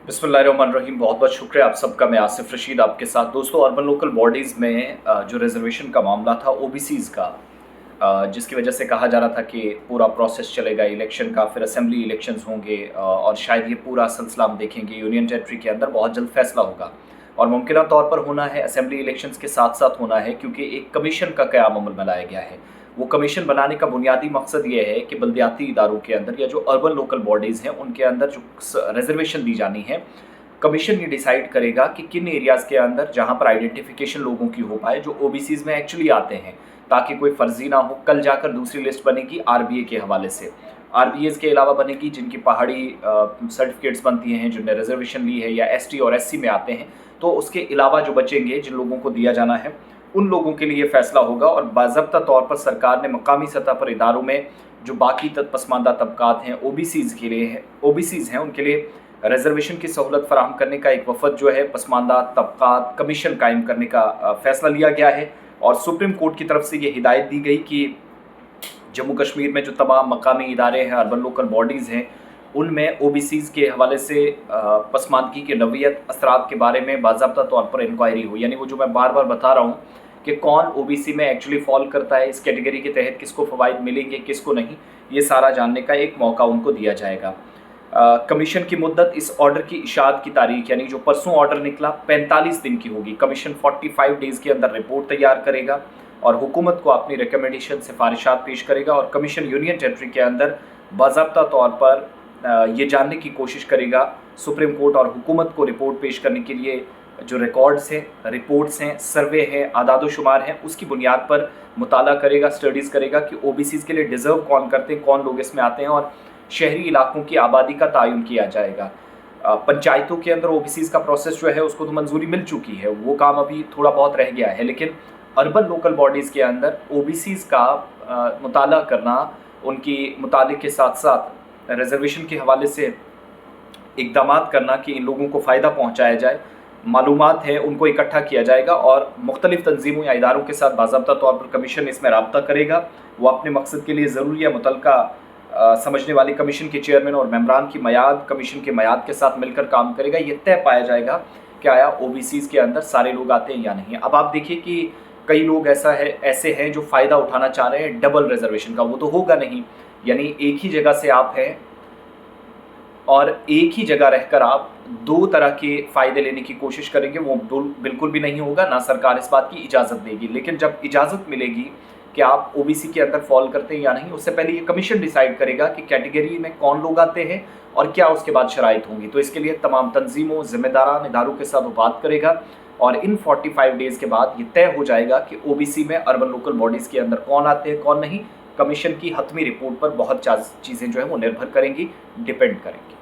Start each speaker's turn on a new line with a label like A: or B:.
A: बिस्मिल्लाहिर्रहमानिर्रहीम। बहुत बहुत शुक्रिया आप सबका। मैं आसिफ रशीद आपके साथ। दोस्तों, अर्बन लोकल बॉडीज़ में जो रिजर्वेशन का मामला था ओबीसीज़ का, जिसकी वजह से कहा जा रहा था कि पूरा प्रोसेस चलेगा इलेक्शन का, फिर असेंबली इलेक्शंस होंगे और शायद ये पूरा सिलसिला हम देखेंगे यूनियन टेरिटरी के अंदर बहुत जल्द फैसला होगा और मुमकिन तौर पर होना है असेंबली इलेक्शंस के साथ साथ होना है, क्योंकि एक कमीशन का क़याम अमल में लाया गया है। वो कमीशन बनाने का बुनियादी मकसद ये है कि बल्दियाती इदारों के अंदर या जो अर्बन लोकल बॉडीज़ हैं उनके अंदर जो रिजर्वेशन दी जानी है, कमीशन ये डिसाइड करेगा कि किन एरियाज़ के अंदर जहाँ पर आइडेंटिफिकेशन लोगों की हो पाए जो ओबीसीज़ में एक्चुअली आते हैं, ताकि कोई फर्जी ना हो। कल जाकर दूसरी लिस्ट बनेगी आरबीए के हवाले से। आरबीएस के अलावा बनेगी जिनकी पहाड़ी सर्टिफिकेट्स बनती हैं, जिनने रिजर्वेशन ली है या एसटी और एससी में आते हैं, तो उसके अलावा जो बचेंगे जिन लोगों को दिया जाना है उन लोगों के लिए फैसला होगा। और बाज़ाब्ता तौर पर सरकार ने मकामी सतह पर इदारों में जो बाकी पसमानदा तबकात हैं ओबीसीज़ के लिए है, ओबीसीज़ हैं, उनके लिए रिजर्वेशन की सहूलत फराहम करने का एक वफद जो है पसमानदा तबकात कमीशन कायम करने का फ़ैसला लिया गया है। और सुप्रीम कोर्ट की तरफ से ये हिदायत दी गई कि जम्मू कश्मीर में जो तमाम मकामी इदारे हैं, अर्बन लोकल बॉडीज़ हैं, उनमें ओबीसीज़ के हवाले से पसमानदगी के नवीयत असरात के बारे में बाज़ाब्ता तौर पर इंक्वायरी हो। यानी वो जो मैं बार बार बता रहा हूँ कि कौन ओबीसी में एक्चुअली फॉल करता है, इस कैटेगरी के तहत किसको फ़वाइद मिलेंगे किसको नहीं, ये सारा जानने का एक मौका उनको दिया जाएगा। कमीशन की मुद्दत इस ऑर्डर की इशाअत की तारीख यानी जो परसों ऑर्डर निकला 45 दिन की होगी। कमीशन 45 डेज़ के अंदर रिपोर्ट तैयार करेगा और हुकूमत को अपनी रिकमेंडेशन सिफारिशात पेश करेगा और कमीशन यूनियन टेरिटरी के अंदर बाज़ाब्ता तौर पर ये जानने की कोशिश करेगा सुप्रीम कोर्ट और हुकूमत को रिपोर्ट पेश करने के लिए जो रिकॉर्ड्स हैं, रिपोर्ट्स हैं, सर्वे हैं, आदाद शुमार हैं, उसकी बुनियाद पर मुताला करेगा, स्टडीज़ करेगा कि ओबीसीज़ के लिए डिज़र्व कौन करते हैं, कौन लोग इसमें आते हैं और शहरी इलाकों की आबादी का तयन किया जाएगा। पंचायतों के अंदर ओबीसीज़ का प्रोसेस जो है उसको तो मंजूरी मिल चुकी है, वो काम अभी थोड़ा बहुत रह गया है, लेकिन अर्बन लोकल बॉडीज़ के अंदर ओबीसीज़ का मुताला करना, उनकी मुतालिक के साथ साथ रिजर्वेशन के हवाले से इक़दामात करना कि इन लोगों को फ़ायदा पहुँचाया जाए, मालूमात है उनको इकट्ठा किया जाएगा और मुख्तलिफ़ तंजीमों या इदारों के साथ बाज़ाब्ता तौर पर कमीशन इसमें राब्ता करेगा। वो अपने मकसद के लिए ज़रूरी है मुतलका समझने वाली कमीशन के चेयरमैन और मेंबरान की मयाद कमीशन के मयाद के साथ मिलकर काम करेगा। ये तय पाया जाएगा कि आया ओबीसीज़ के अंदर सारे लोग आते हैं या नहीं। अब आप देखिए कि कई लोग ऐसे हैं जो फ़ायदा उठाना चाह रहे हैं डबल रिजर्वेशन का, वो तो होगा नहीं। यानी एक ही जगह से आप हैं और एक ही जगह रहकर आप दो तरह के फ़ायदे लेने की कोशिश करेंगे, वो बिल्कुल भी नहीं होगा, ना सरकार इस बात की इजाज़त देगी। लेकिन जब इजाज़त मिलेगी कि आप ओबीसी के अंदर फॉल करते हैं या नहीं, उससे पहले ये कमीशन डिसाइड करेगा कि कैटेगरी में कौन लोग आते हैं और क्या उसके बाद शराइत होंगी। तो इसके लिए तमाम तंजीमों, ज़िम्मेदारान इदारों के साथ वो बात करेगा और इन 45 डेज़ के बाद ये तय हो जाएगा कि ओबीसी में अर्बन लोकल बॉडीज़ के अंदर कौन आते हैं कौन नहीं। कमीशन की हतमी रिपोर्ट पर बहुत चीज़ें जो है वो निर्भर करेंगी, डिपेंड करेंगी।